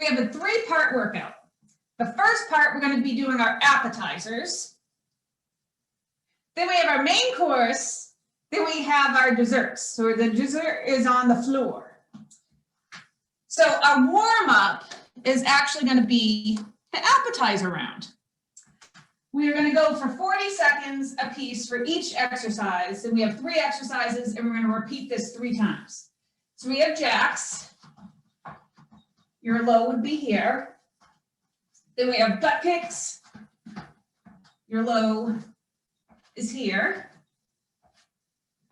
we have a 3-part workout. The first part, we're going to be doing our appetizers. Then we have our main course. Then we have our desserts. So the dessert is on the floor. So our warm-up is actually going to be the appetizer round. We are going to go for 40 seconds a piece for each exercise. And we have 3 exercises, and we're going to repeat this 3 times. So we have jacks. Your low would be here. Then we have butt kicks. Your low is here.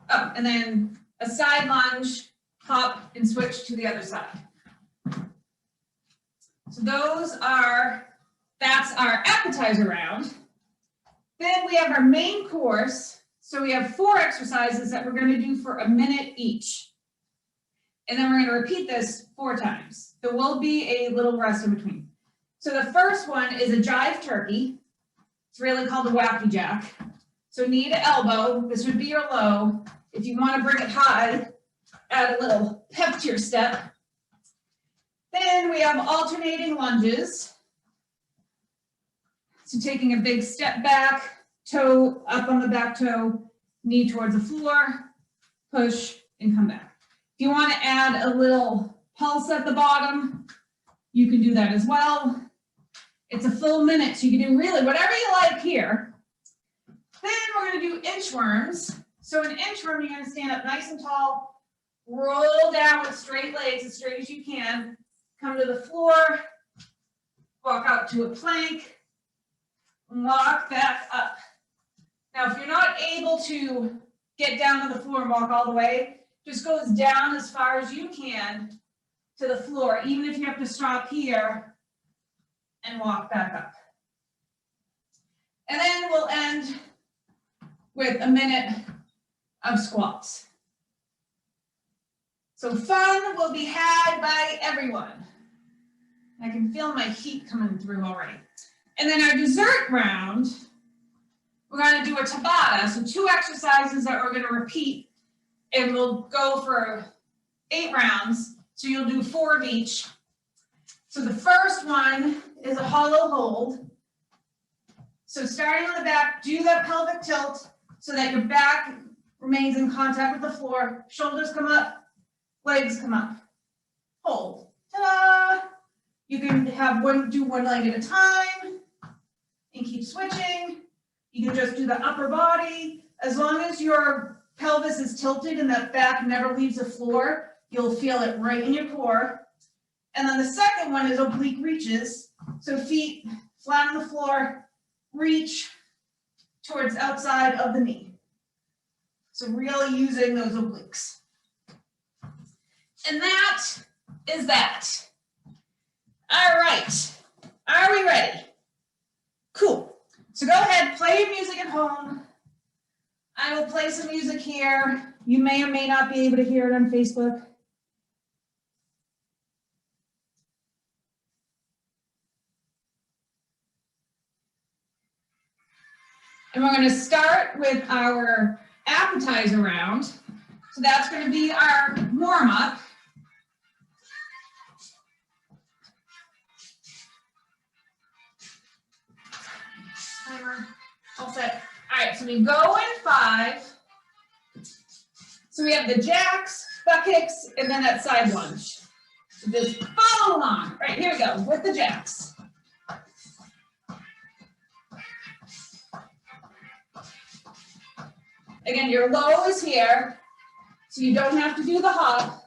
Oh, and then a side lunge, hop, and switch to the other side. So that's our appetizer round. Then we have our main course. So we have 4 exercises that we're going to do for a minute each. And then we're going to repeat this 4 times. There will be a little rest in between. So the first one is a jive turkey. It's really called a wacky jack. So knee to elbow, this would be your low. If you want to bring it high, add a little pep to your step. Then we have alternating lunges. So taking a big step back, toe up on the back toe, knee towards the floor, push, and come back. If you want to add a little pulse at the bottom, you can do that as well. It's a full minute, so you can do really whatever you like here. Then we're going to do inchworms. So an inchworm, you're going to stand up nice and tall, roll down with straight legs, as straight as you can, come to the floor, walk out to a plank, walk back up. Now, if you're not able to get down to the floor and walk all the way, just goes down as far as you can to the floor, even if you have to stop here and walk back up. And then we'll end with a minute of squats. So fun will be had by everyone. I can feel my heat coming through already. And then our dessert round, we're going to do a Tabata, so 2 exercises that we're going to repeat, and we'll go for 8 rounds, so you'll do 4 of each. So the first one is a hollow hold. So starting on the back, do that pelvic tilt so that your back remains in contact with the floor, shoulders come up, legs come up, hold, ta-da! You can do one leg at a time and keep switching. You can just do the upper body. As long as your pelvis is tilted and that back never leaves the floor, you'll feel it right in your core. And then the second one is oblique reaches. So feet flat on the floor, reach towards outside of the knee. So really using those obliques. And that is that. All right, are we ready? Cool. So go ahead, play your music at home. I will play some music here. You may or may not be able to hear it on Facebook. And we're going to start with our appetizer round. So that's going to be our warm-up. Timer, all set. All right, so we go in 5. So we have the jacks, butt kicks, and then that side lunge. So just follow along. All right, here we go with the jacks. Again, your low is here, so you don't have to do the hop.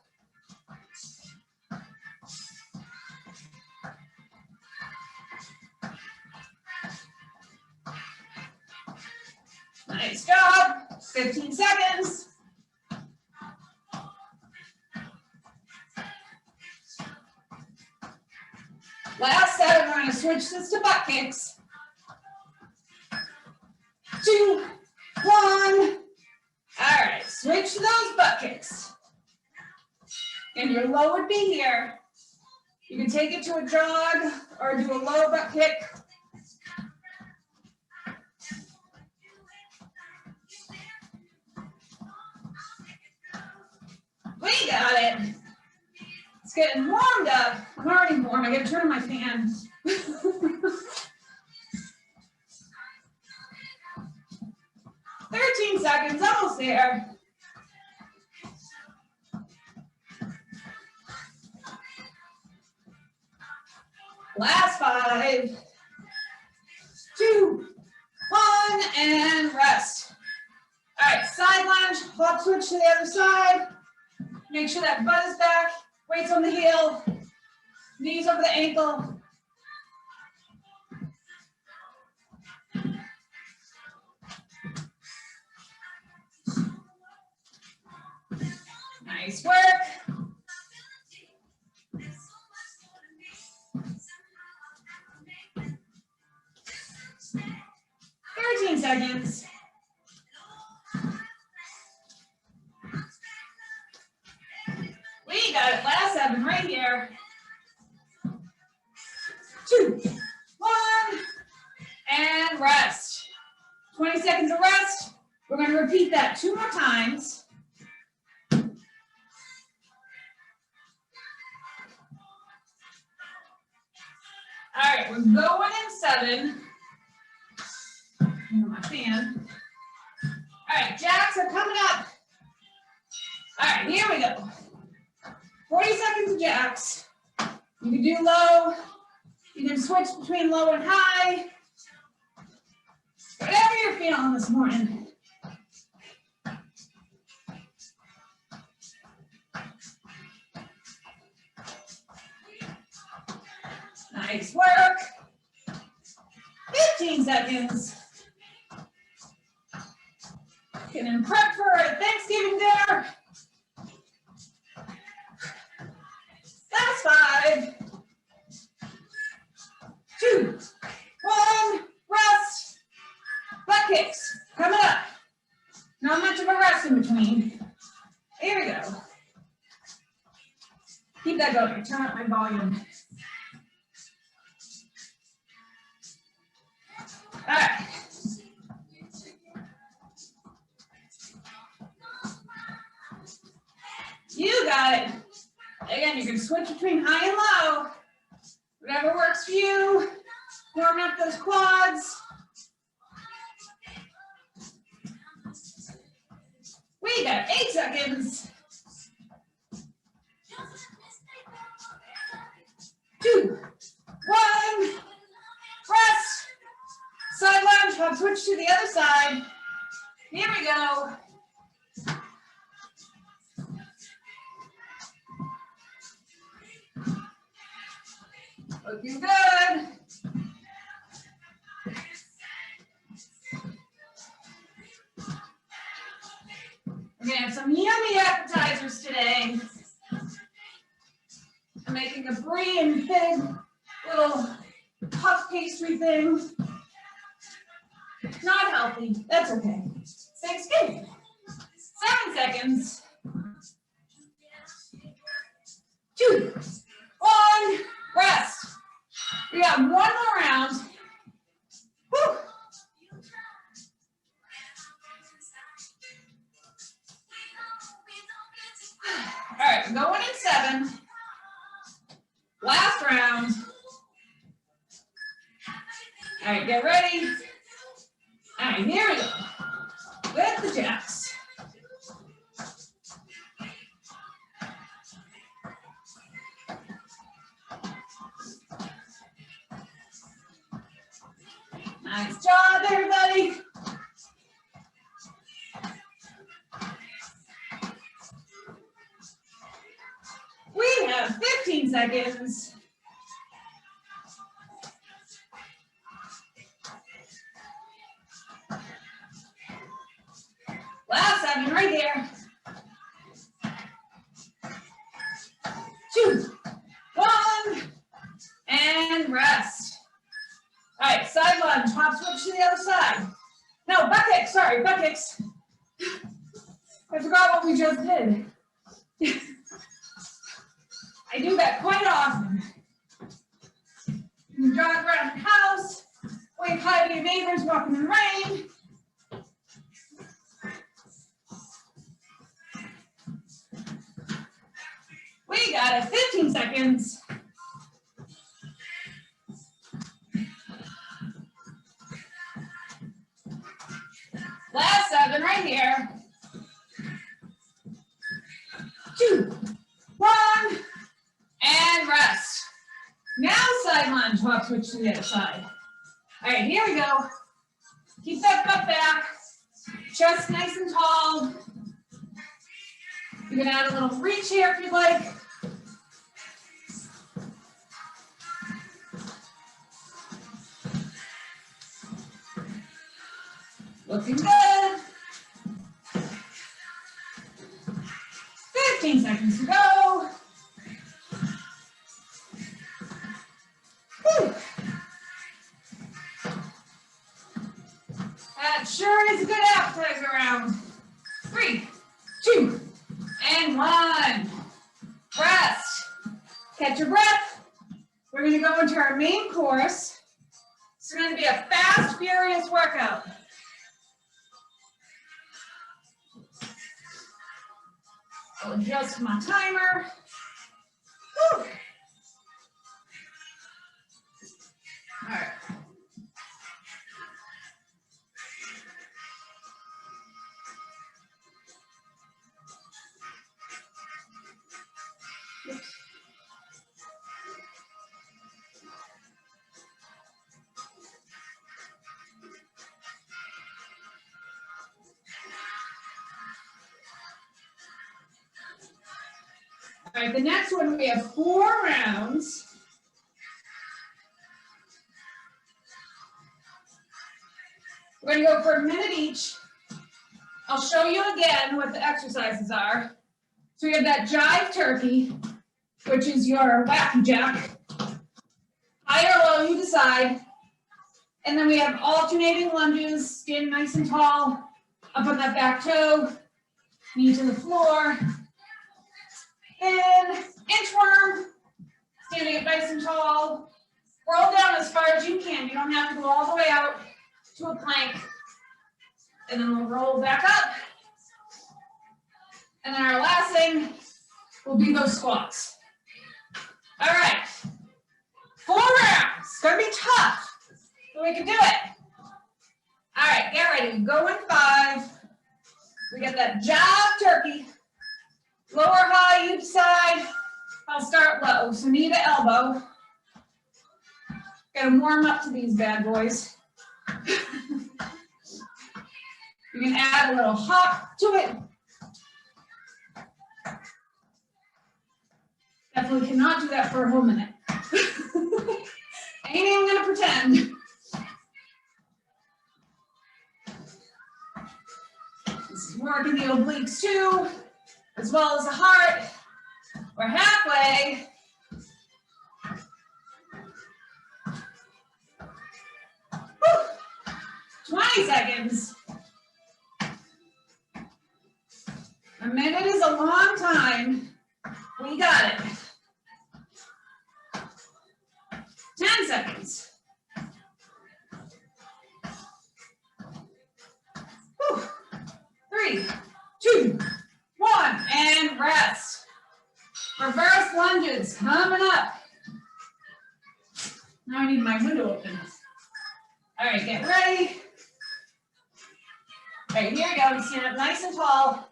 Nice job. 15 seconds. Last set, we're going to switch this to butt kicks. 2, 1. All right, switch to those butt kicks. And your low would be here. You can take it to a jog or do a low butt kick. We got it. Let's getting warmed up. I'm already warm. I gotta turn on my fan. 13 seconds, almost there. Last 5, 2, 1, and rest. All right, side lunge, hop switch to the other side. Make sure that butt is back, weights on the heel, knees over the ankle. Nice work. Seconds. We got it. Last 7 right here. 2, 1, and rest. 20 seconds of rest. We're going to repeat that 2 more times. All right, we're going in 7. My fan. All right, jacks are coming up. All right, here we go. 40 seconds of jacks. You can do low. You can switch between low and high. Whatever you're feeling this morning. Nice work. 15 seconds. Getting prep for a Thanksgiving dinner. That's 5, 2, 1, rest. Butt kicks coming up. Not much of a rest in between. Here we go. Keep that going. Turn up my volume. All right. You got it. Again, you can switch between high and low. Whatever works for you. Warm up those quads. We got 8 seconds. 2, 1. Rest. Side lunge. Hop switch to the other side. Here we go. Looking good. We're gonna have some yummy appetizers today. I'm making a brie and fig little puff pastry thing. Not healthy, that's okay. Thanksgiving. 7 seconds. 2, 1, rest. We got 1 more round. Whew. All right, we're going in 7. Last round. All right, get ready. All right, here we go. With the jacks. Nice job, everybody. We have 15 seconds. Last 7 right here. 2, 1, and rest. All right, side lunge, hop switch to the other side. No, butt kicks, sorry, butt kicks. I forgot what we just did. I do that quite often. You jog around the house, wave hi to your neighbors walking in the rain. We got it, 15 seconds. Last 7 right here. 2, 1, and rest. Now side lunge, we'll switch to the other side. All right, here we go. Keep that butt back, chest nice and tall. You can add a little reach here if you'd like. Looking good. 15 seconds to go. Whew. That sure is a good appetizer round. 3, 2, and 1. Rest. Catch your breath. We're going to go into our main course. It's going to be a fast, furious workout. I'll adjust my timer. Whew. All right. All right, the next one, we have 4 rounds. We're going to go for a minute each. I'll show you again what the exercises are. So we have that jive turkey, which is your wacky jack. High or low, you decide. And then we have alternating lunges, stand nice and tall, up on that back toe, knee to the floor. Then inchworm, standing up nice and tall. Roll down as far as you can. You don't have to go all the way out to a plank. And then we'll roll back up. And then our last thing will be those squats. All right. 4 rounds. It's going to be tough, but we can do it. All right, get ready. Go in 5. We got that jive turkey. Lower high, you decide. I'll start low, so knee to elbow. Gotta warm up to these bad boys. You can add a little hop to it. Definitely cannot do that for a whole minute. Ain't even gonna pretend. This is working the obliques too, as well as the heart. We're halfway. Woo. 20 seconds. A minute is a long time. We got it. 10 seconds. Whew. 3, 2, 1, and rest. Reverse lunges coming up. Now I need my window open. All right, get ready. All right, here we go. Stand up nice and tall.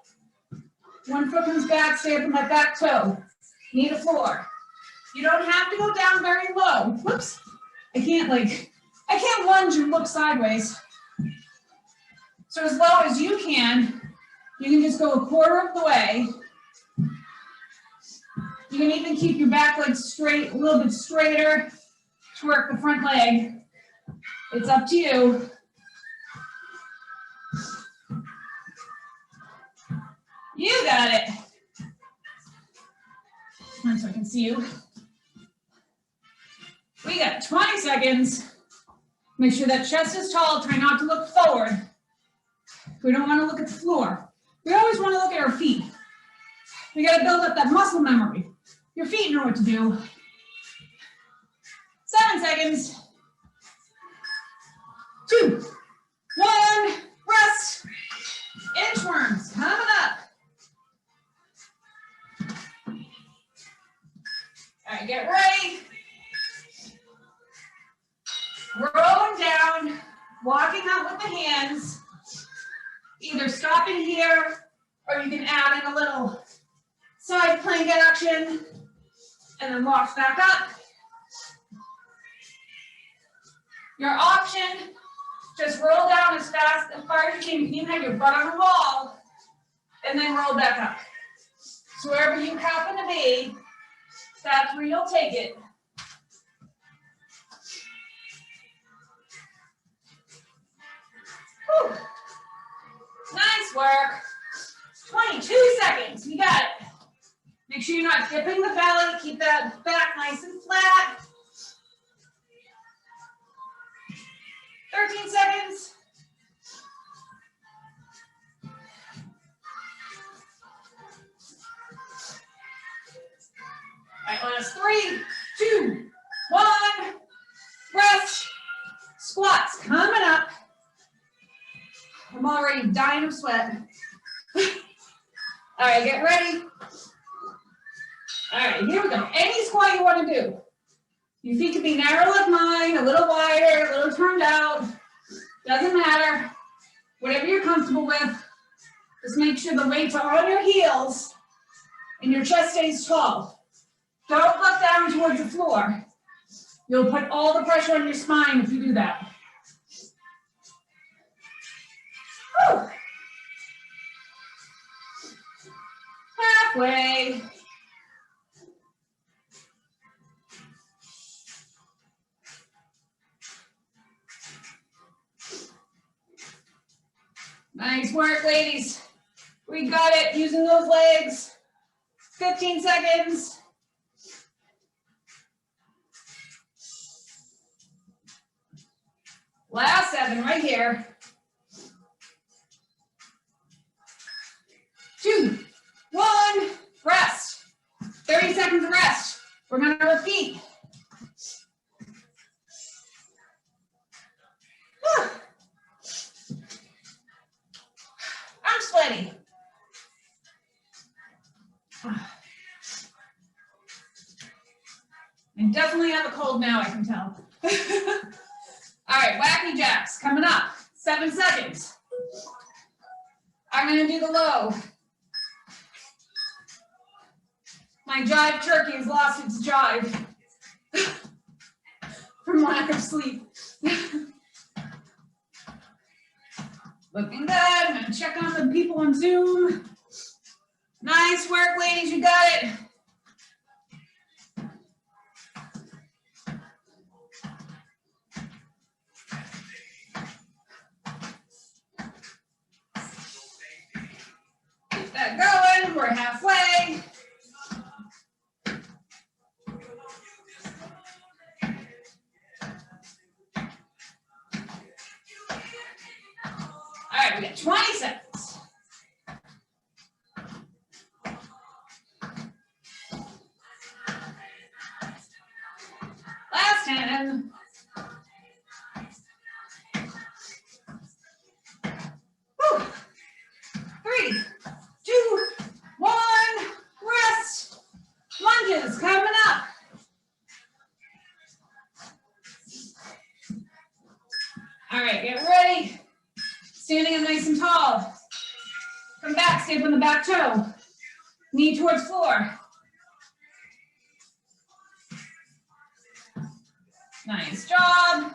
One foot comes back, stay up on my back toe. Knee to floor. You don't have to go down very low. Whoops. I can't lunge and look sideways. So as low as you can just go a quarter of the way. You can even keep your back leg straight, a little bit straighter to work the front leg. It's up to you. You got it. Turn so I can see you. We got 20 seconds. Make sure that chest is tall. Try not to look forward. We don't want to look at the floor. We always want to look at our feet. We got to build up that muscle memory. Your feet know what to do. 7 seconds. 2, 1, rest. Inchworms coming up. walking out with the hands, either stopping here or you can add in a little side plank action and then walk back up. Your option, just roll down as far as you can. You can even have your butt on the wall and then roll back up. So wherever you happen to be, that's where you'll take it. Whew. Nice work. 22 seconds, you got it. Make sure you're not dipping the belly, keep that back nice and flat. 13 seconds. All right, last 3, 2, 1. Rest. Squats coming up. I'm already dying of sweat. All right, get ready. All right, here we go. Any squat you want to do. Your feet can be narrow like mine, a little wider, a little turned out. Doesn't matter. Whatever you're comfortable with. Just make sure the weights are on your heels and your chest stays tall. Don't look down towards the floor. You'll put all the pressure on your spine if you do that. Whew. Halfway. Nice work, ladies. We got it using those legs. 15 seconds. Last 7 right here. 2, 1, rest. 30 seconds of rest. We're gonna repeat. Whew. I'm sweaty. I definitely have a cold now, I can tell. All right, wacky jacks coming up. 7 seconds. I'm gonna do the low. My jive turkey has lost its jive from lack of sleep. Looking good. I'm gonna check on the people on Zoom. Nice work, ladies, you got it. Keep that going, we're halfway. All right, we got 20 seconds. Last 10. Whew. 3, 2, 1. Rest. Lunges coming up. All right, get ready. Standing up nice and tall. Come back, stay up on the back toe. Knee towards floor. Nice job.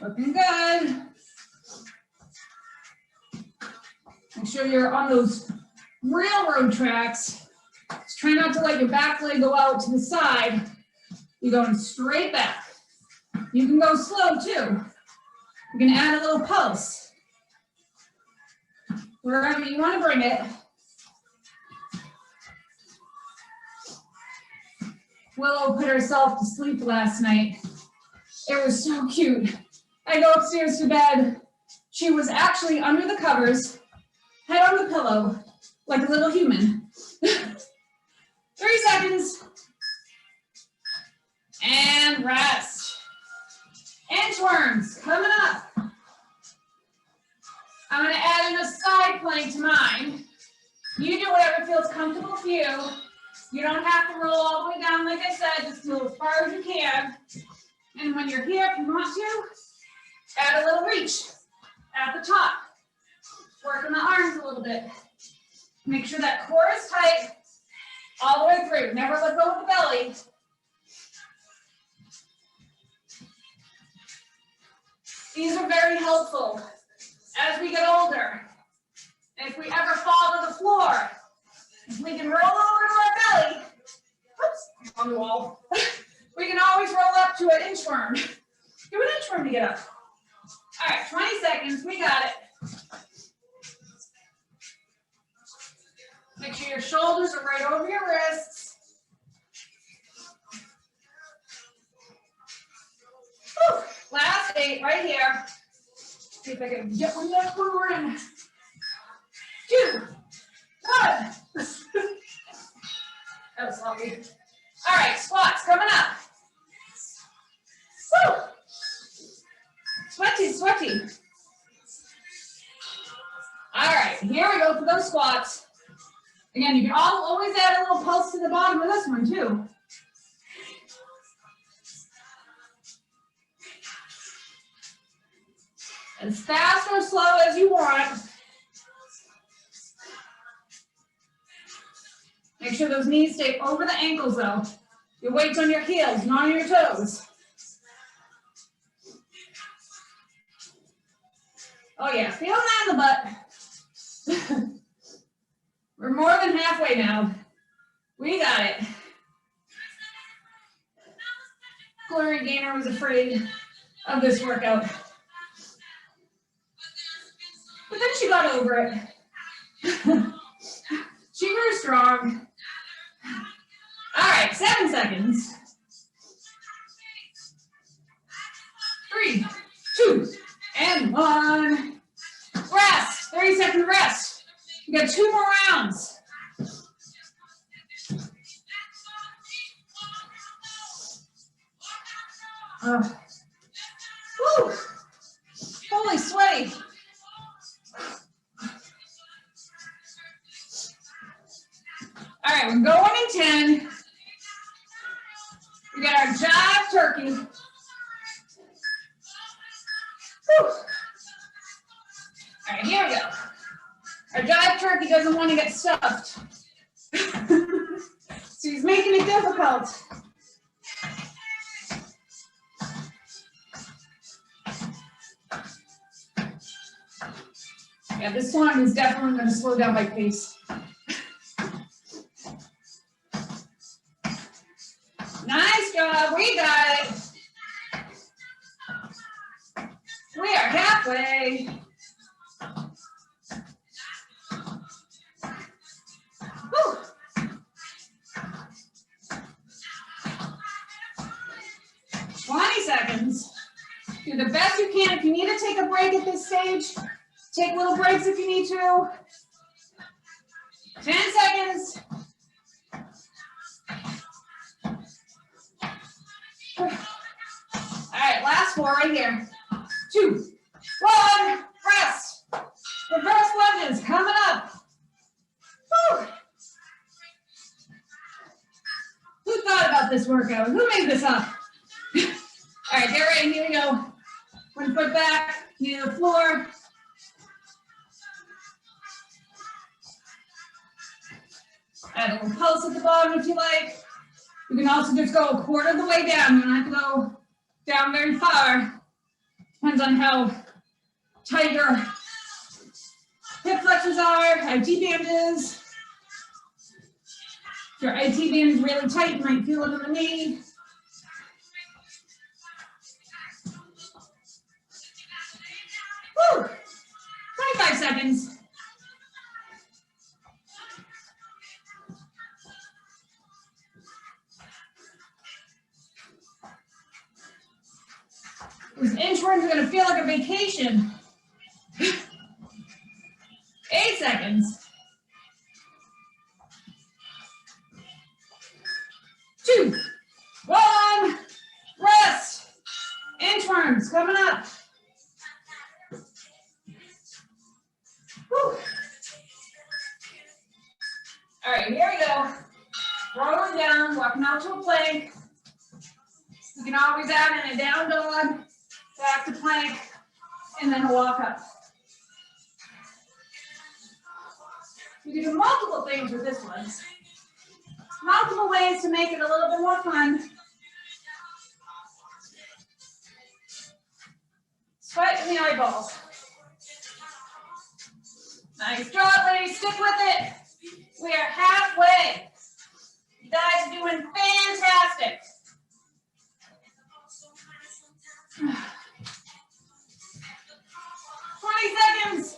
Looking good. Make sure you're on those railroad tracks. Just try not to let your back leg go out to the side. You're going straight back. You can go slow too. You can add a little pulse. Wherever you want to bring it. Willow put herself to sleep last night. It was so cute. I go upstairs to bed. She was actually under the covers, head on the pillow, like a little human. 3 seconds. And rest. Inchworms coming up. I'm going to add in a side plank to mine. You do whatever feels comfortable for you. You don't have to roll all the way down, like I said, just go as far as you can. And when you're here, if you want to, add a little reach at the top. Working the arms a little bit. Make sure that core is tight all the way through. Never let go of the belly. These are very helpful as we get older. If we ever fall to the floor, if we can roll over to our belly, oops, on the wall, we can always roll up to an inchworm. Do an inchworm to get up. All right, 20 seconds, we got it. Make sure your shoulders are right over your wrists. Whew. Last 8 right here. See if I can get one more forward and 2, 1. That was lovely. All right, squats coming up. Woo. Sweaty, sweaty. All right, here we go for those squats. Again, you can always add a little pulse to the bottom of this one too. As fast or slow as you want. Make sure those knees stay over the ankles though. Your weight's on your heels, not on your toes. Oh yeah, feel that in the butt. We're more than halfway now. We got it. Glory Gaynor was afraid of this workout. But then she got over it. She grew strong. All right, 7 seconds. 3, 2, and 1. Rest, 30-second rest. You got 2 more rounds. Woo. Holy sweaty. All right, we're going in 10. We got our jive turkey. Whew. All right, here we go. Our jive turkey doesn't want to get stuffed. So he's making it difficult. Yeah, this one is definitely going to slow down my pace. Nice job, we got it. We are halfway. Whew. Seconds. Do the best you can. If you need to take a break at this stage, take little breaks if you need to. 10 seconds. All right, last 4 right here. 2, 1, rest. Reverse lunges coming up. Woo. Who thought about this workout? Who made this up? All right, get ready, here we go. 1 foot back, knee to the floor. Add a little pulse at the bottom if you like. You can also just go a quarter of the way down. You don't have to go down very far. Depends on how tight your hip flexors are, how IT band is. If your IT band is really tight, you might feel it in the knee. Woo! 25 seconds. These inchworms are going to feel like a vacation. 8 seconds. 2, 1, rest. Inchworms coming up. Whew. All right, here we go. rolling down, walking out to a plank. You can always add in a down dog, back to plank, and then a walk up. You can do multiple things with this one. Multiple ways to make it a little bit more fun. Sweat in the eyeballs. Nice job, ladies. Stick with it. We are halfway. You guys are doing fantastic. 20 seconds.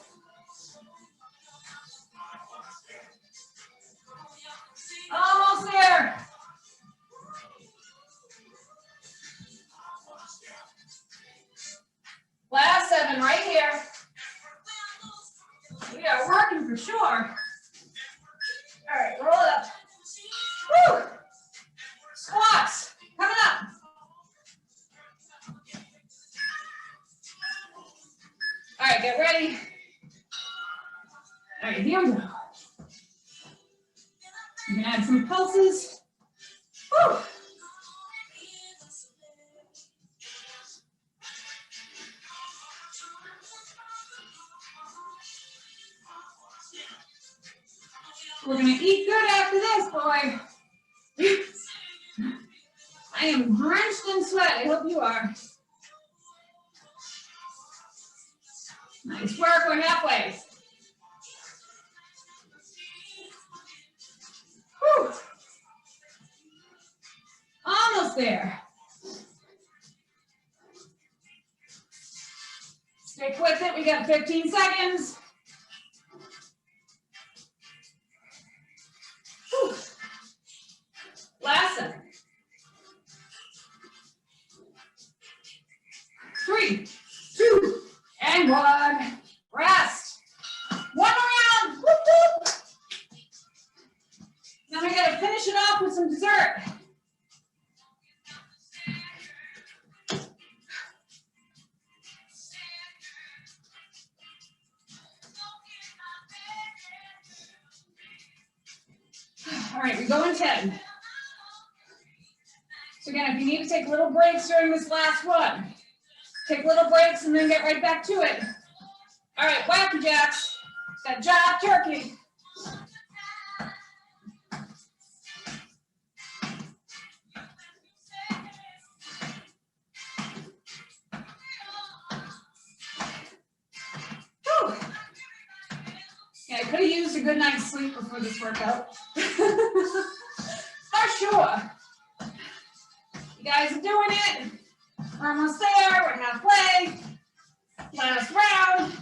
Almost there. Last 7 right here. We are working for sure. All right, roll it up. Woo! Squats, coming up. All right, get ready. All right, here we go. You can add some pulses. Woo! We're gonna eat good after this, boy. I am drenched in sweat. I hope you are. Nice work. We're halfway. Whew. Almost there. Stick with it. We got 15 seconds. Whew. Last 7. 3, 2, and 1. Rest. One more round. Whoop, whoop. Then we gotta finish it off with some dessert. All right, we go in 10. So again, if you need to take little breaks during this last one, take little breaks and then get right back to it. All right, wacky jacks. Got job turkey. Whew. Yeah, I could have used a good night's sleep before this workout. For sure. You guys are doing it. We're almost there. We're halfway. Last round.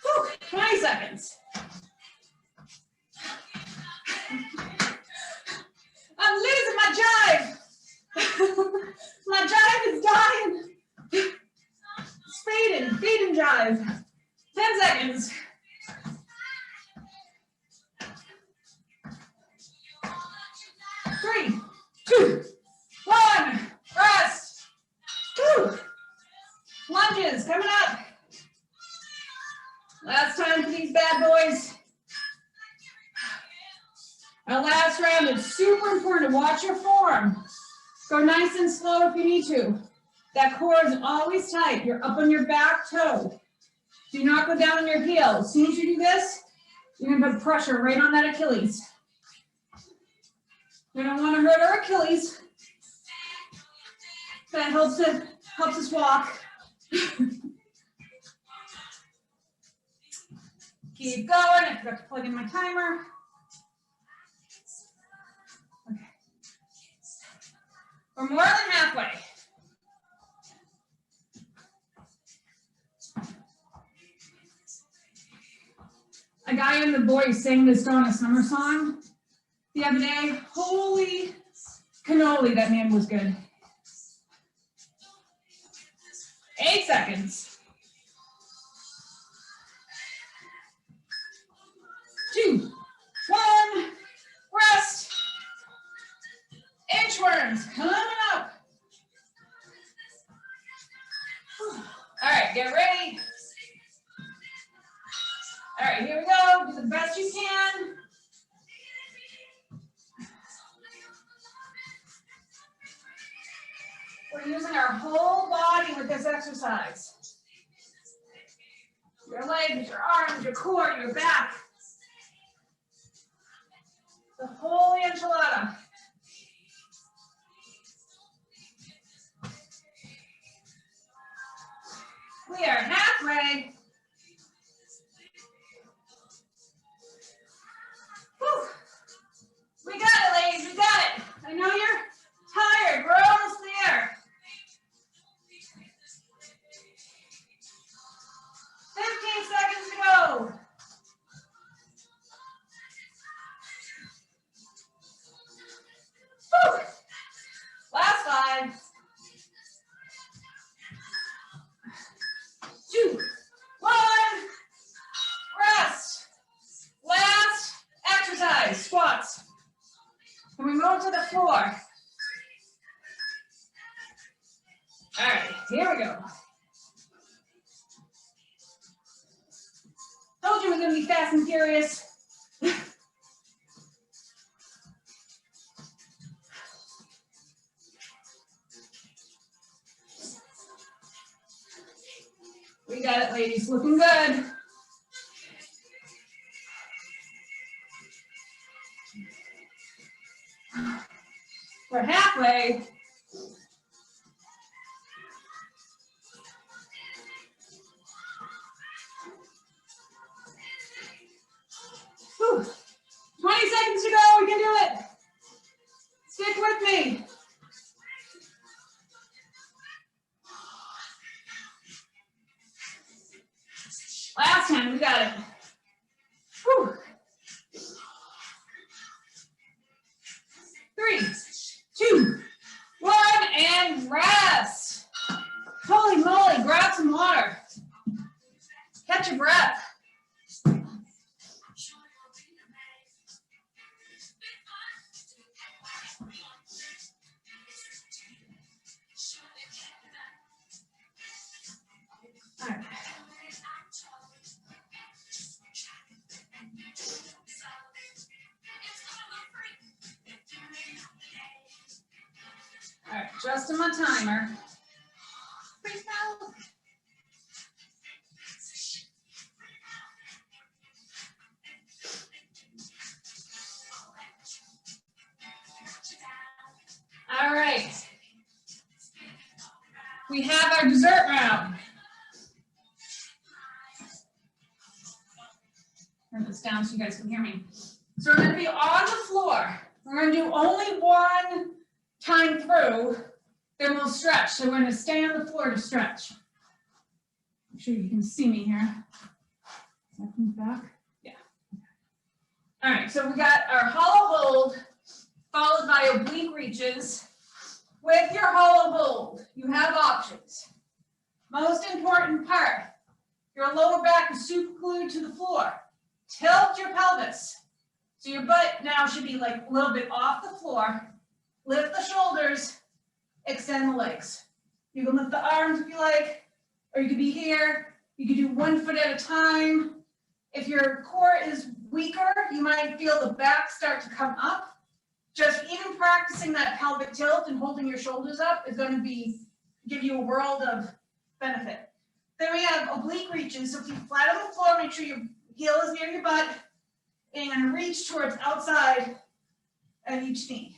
Whew, 20 seconds. I'm losing my jive. My jive is dying. Speed and jive. 10 seconds. 3, 2, 1. Rest. Woo. Lunges coming up. Last time for these bad boys. Our last round is super important to watch your form. Go nice and slow if you need to. That core is always tight. You're up on your back toe. Do not go down on your heel. As soon as you do this, you're gonna put pressure right on that Achilles. We don't want to hurt our Achilles. That helps us walk. Keep going. I forgot to plug in my timer. Okay. We're more than halfway. A guy in The Voice sang this Donna Summer song the other day. Holy cannoli, that man was good. 8 seconds. 2, 1, rest. Inchworms coming up. All right, get ready. the best you can. We're using our whole body with this exercise. Your legs, your arms, your core, your back. The whole enchilada. We are halfway. Whew. We got it, ladies, we got it. I know you're tired, we're almost there. 15 seconds to go. Whew. Last 5. 2, 1. Rest. Last exercise, squats. Can we move to the floor? All right, here we go. Told you it was going to be fast and furious. We got it, ladies. Looking good. We're halfway. Whew. 20 seconds to go. We can do it. Stick with me. Last time, we got it. Whew. 3, 2, 1, and rest. Holy moly, grab some water. Catch your breath. All right. All right, adjusting my timer. All right. We have our dessert round. Turn this down so you guys can hear me. So we're going to be on the floor. We're going to do only one time through, then we'll stretch. So we're going to stay on the floor to stretch. Make sure you can see me here. Second back. Yeah. All right, so we got our hollow hold, followed by oblique reaches. With your hollow hold, you have options. Most important part, your lower back is super glued to the floor. Tilt your pelvis. So your butt now should be like a little bit off the floor. Lift the shoulders, extend the legs. You can lift the arms if you like, or you could be here. You could do 1 foot at a time. If your core is weaker, you might feel the back start to come up. Just even practicing that pelvic tilt and holding your shoulders up is going to give you a world of benefit. Then we have oblique reaches. So if you flat on the floor, make sure your heel is near your butt and reach towards outside of each knee.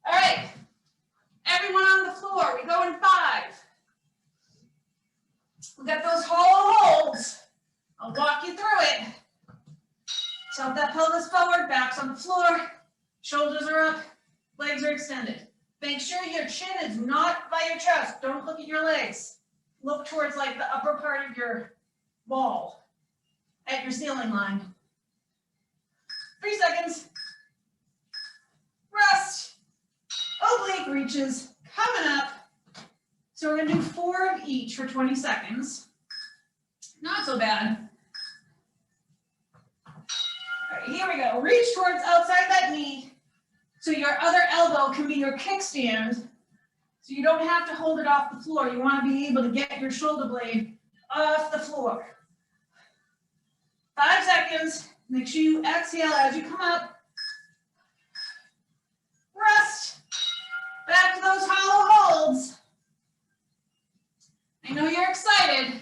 All right, everyone on the floor, we go in 5. We got those hollow holds. I'll walk you through it. Tilt that pelvis forward, back's on the floor, shoulders are up, legs are extended. Make sure your chin is not by your chest. Don't look at your legs. Look towards like the upper part of your wall at your ceiling line. 3 seconds. Rest. Oblique reaches coming up. So we're going to do 4 of each for 20 seconds. Not so bad. All right, here we go. Reach towards outside that knee. So your other elbow can be your kickstand. So you don't have to hold it off the floor. You want to be able to get your shoulder blade off the floor. 5 seconds. Make sure you exhale as you come up. Rest. Back to those hollow holds. I know you're excited.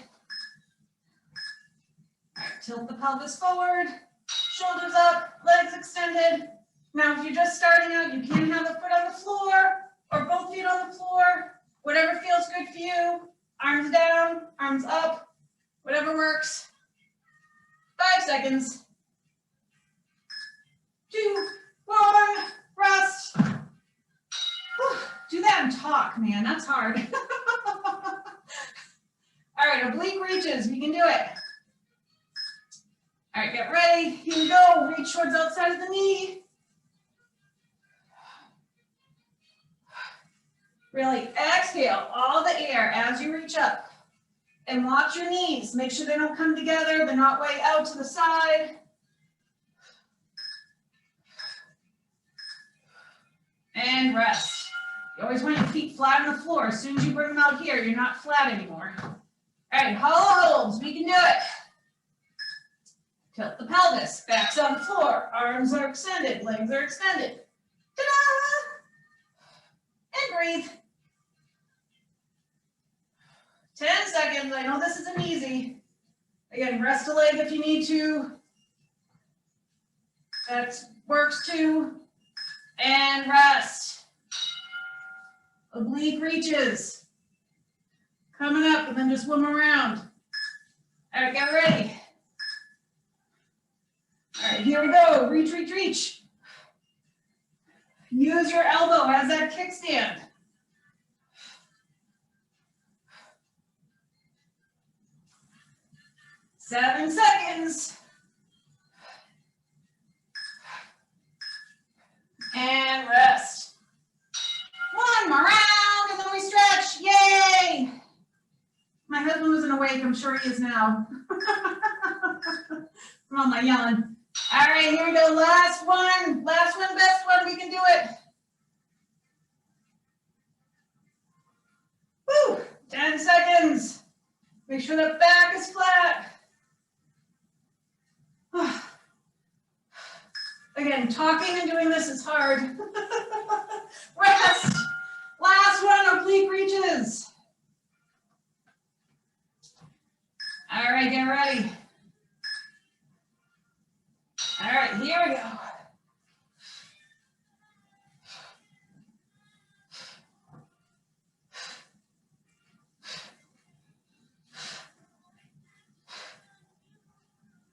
All right, tilt the pelvis forward, shoulders up, legs extended. Now, if you're just starting out, you can have the foot on the floor or both feet on the floor, whatever feels good for you. Arms down, arms up, whatever works. 5 seconds. 2, 1, rest. Whew. Do that and talk, man, that's hard. All right, oblique reaches, we can do it. All right, get ready, you can go, reach towards outside of the knee. Really exhale all the air as you reach up. And watch your knees, make sure they don't come together, they're not way out to the side. And rest. You always want your feet flat on the floor. As soon as you bring them out here, you're not flat anymore. All right, hollow holds, we can do it. Tilt the pelvis, back's on the floor, arms are extended, legs are extended. Ta-da! And breathe. 10 seconds, I know this isn't easy. Again, rest a leg if you need to. That works too. And rest. Oblique reaches. Coming up, and then just one more round. All right, get ready. All right, here we go. Reach, reach, reach. Use your elbow as that kickstand. 7 seconds. And rest. One more round, and then we stretch. Yay! My husband wasn't awake. I'm sure he is now. From all my yelling. All right, here we go. Last one. Last one, best one. We can do it. Woo! 10 seconds. Make sure the back is flat. Again, talking and doing this is hard. Rest. Last one, oblique reaches. All right, get ready. All right, here we go.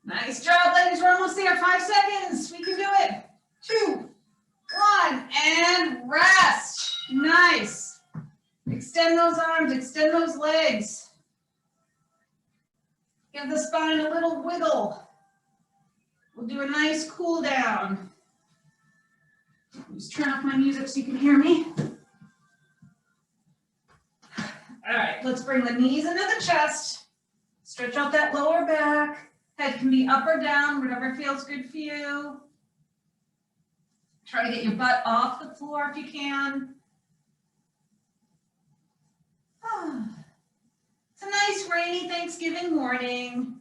Nice job, ladies. We're almost there. 5 seconds. We can do it. 2, 1, and rest. Nice. Extend those arms, extend those legs. Give the spine a little wiggle. We'll do a nice cool down. Just turn off my music so you can hear me. All right, let's bring the knees into the chest. Stretch out that lower back. Head can be up or down, whatever feels good for you. Try to get your butt off the floor if you can. It's a nice rainy Thanksgiving morning.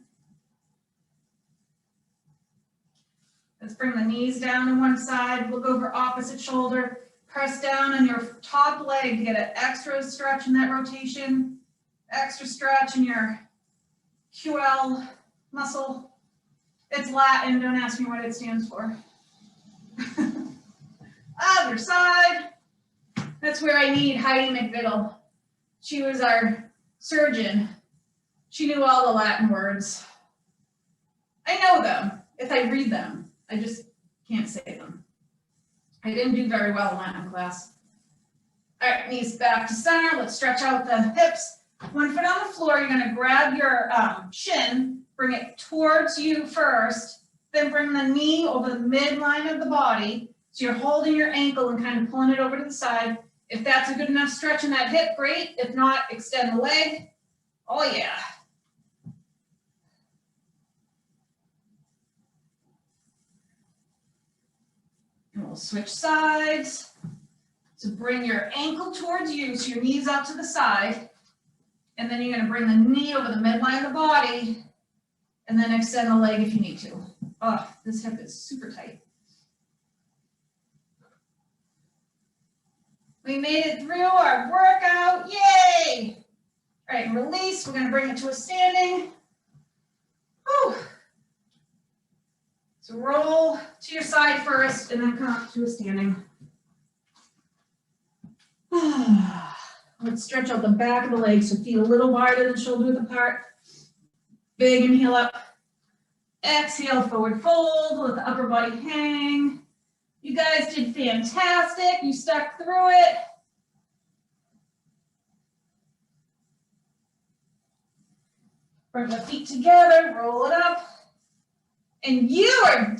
Let's bring the knees down to one side. Look over opposite shoulder. Press down on your top leg to get an extra stretch in that rotation. Extra stretch in your QL muscle. It's Latin, don't ask me what it stands for. Other side. That's where I need Heidi McViddle. She was our surgeon. She knew all the Latin words. I know them if I read them. I just can't say them. I didn't do very well in Latin class. All right, knees back to center. Let's stretch out the hips. 1 foot on the floor. You're going to grab your shin, bring it towards you first, then bring the knee over the midline of the body. So you're holding your ankle and kind of pulling it over to the side. If that's a good enough stretch in that hip, great. If not, extend the leg. Oh, yeah. And we'll switch sides. So bring your ankle towards you, so your knee's out to the side. And then you're going to bring the knee over the midline of the body, and then extend the leg if you need to. Oh, this hip is super tight. We made it through our workout, yay! All right, release, we're gonna bring it to a standing. Whew. So roll to your side first and then come up to a standing. Let's stretch out the back of the legs, so feet a little wider than shoulder width apart. Big inhale up. Exhale, forward fold, let the upper body hang. You guys did fantastic. You stuck through it. Bring the feet together, roll it up. And you are